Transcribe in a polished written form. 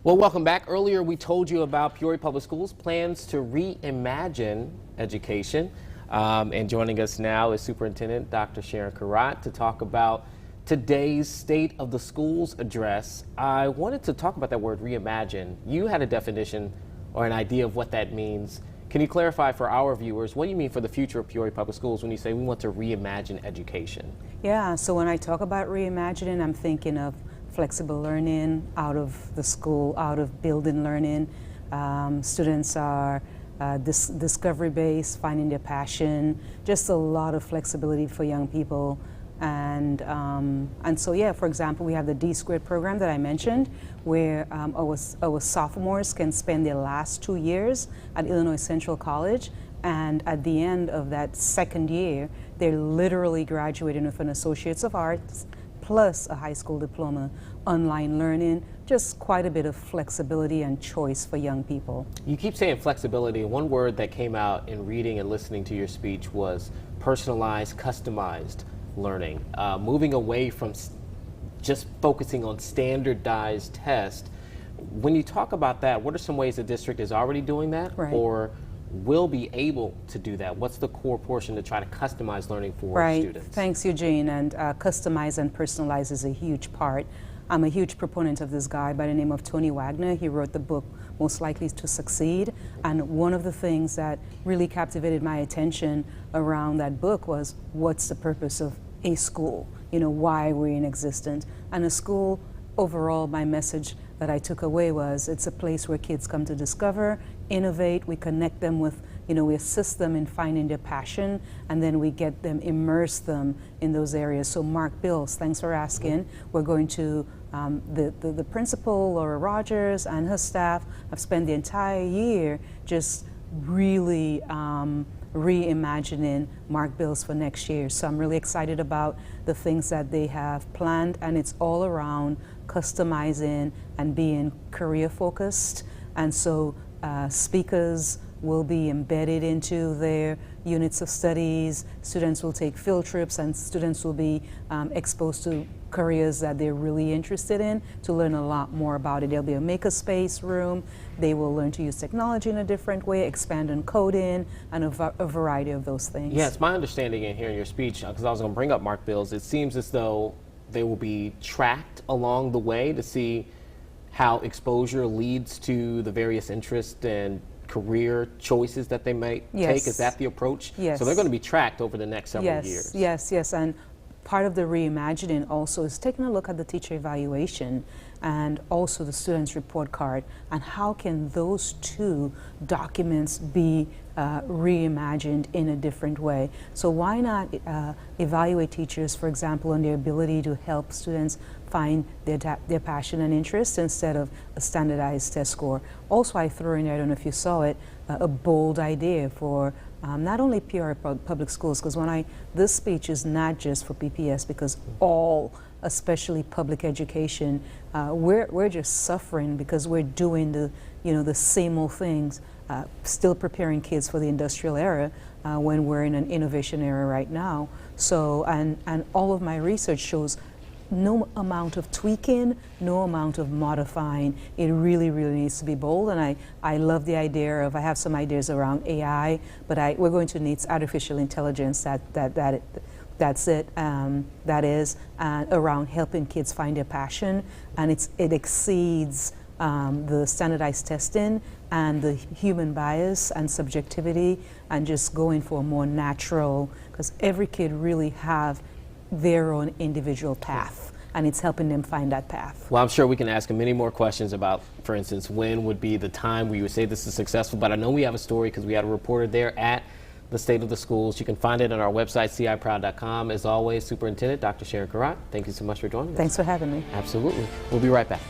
Well, welcome back. Earlier, we told you about Peoria Public Schools' plans to reimagine education. And joining us now is Superintendent Dr. Kherat to talk about today's State of the Schools address. I wanted to talk about that word reimagine. You had a definition or an idea of what that means. Can you clarify for our viewers, what do you mean for the future of Peoria Public Schools when you say we want to reimagine education? Yeah, so when I talk about reimagining, I'm thinking of flexible learning out of the school, out of building learning. Students are discovery-based, finding their passion, just a lot of flexibility for young people. And so, yeah, for example, we have the D-Squared program that I mentioned, where our sophomores can spend their last 2 years at Illinois Central College, and at the end of that second year, they're literally graduating with an Associates of Arts plus a high school diploma, online learning, just quite a bit of flexibility and choice for young people. You keep saying flexibility. One word that came out in reading and listening to your speech was personalized, customized learning. Moving away from just focusing on standardized tests. When you talk about that, what are some ways the district is already doing that, right, or will be able to do that? What's the core portion to try to customize learning for students? Thanks, Eugene. And customize and personalize is a huge part. I'm a huge proponent of this guy by the name of Tony Wagner. He wrote the book Most Likely to Succeed, and one of the things that really captivated my attention around that book was, what's the purpose of a school? You know, why we're in existence. And a school, overall, my message that I took away was, it's a place where kids come to discover, innovate, we connect them with, we assist them in finding their passion, and then we get them, immerse them in those areas. So Mark Bills, thanks for asking. We're going to, the principal, Laura Rogers, and her staff have spent the entire year just really reimagining Mark Bills for next year. So I'm really excited about the things that they have planned, and it's all around customizing and being career focused. And so speakers will be embedded into their units of studies. Students will take field trips, and students will be exposed to careers that they're really interested in to learn a lot more about it. There'll be a makerspace room. They will learn to use technology in a different way, expand on coding, and a variety of those things. Yeah, it's my understanding in hearing your speech, because I was going to bring up Mark Bills, it seems as though they will be tracked along the way to see how exposure leads to the various interests and career choices that they might take. Is that the approach? Yes. So they're going to be tracked over the next several years. Yes. And part of the reimagining also is taking a look at the teacher evaluation and also the student's report card, and how can those two documents be reimagined in a different way. So why not evaluate teachers, for example, on their ability to help students find their passion and interest instead of a standardized test score. Also, I threw in there, I don't know if you saw it, a bold idea for not only Peoria Public Schools, because this speech is not just for PPS, because all, especially public education, we're just suffering because we're doing the same old things, still preparing kids for the industrial era when we're in an innovation era right now. So, and all of my research shows no amount of tweaking, no amount of modifying. It really, really needs to be bold. And I love the idea of, I have some ideas around AI, but we're going to need artificial intelligence. That's it. That is around helping kids find their passion, and it exceeds the standardized testing and the human bias and subjectivity, and just going for a more natural, because every kid really have their own individual path, and it's helping them find that path. Well, I'm sure we can ask him many more questions about, for instance, when would be the time where you would say this is successful, but I know we have a story because we had a reporter there at the State of the Schools. You can find it on our website, ciproud.com. As always, Superintendent Dr. Kherat, thank you so much for joining us. Thanks for having me. Absolutely. We'll be right back.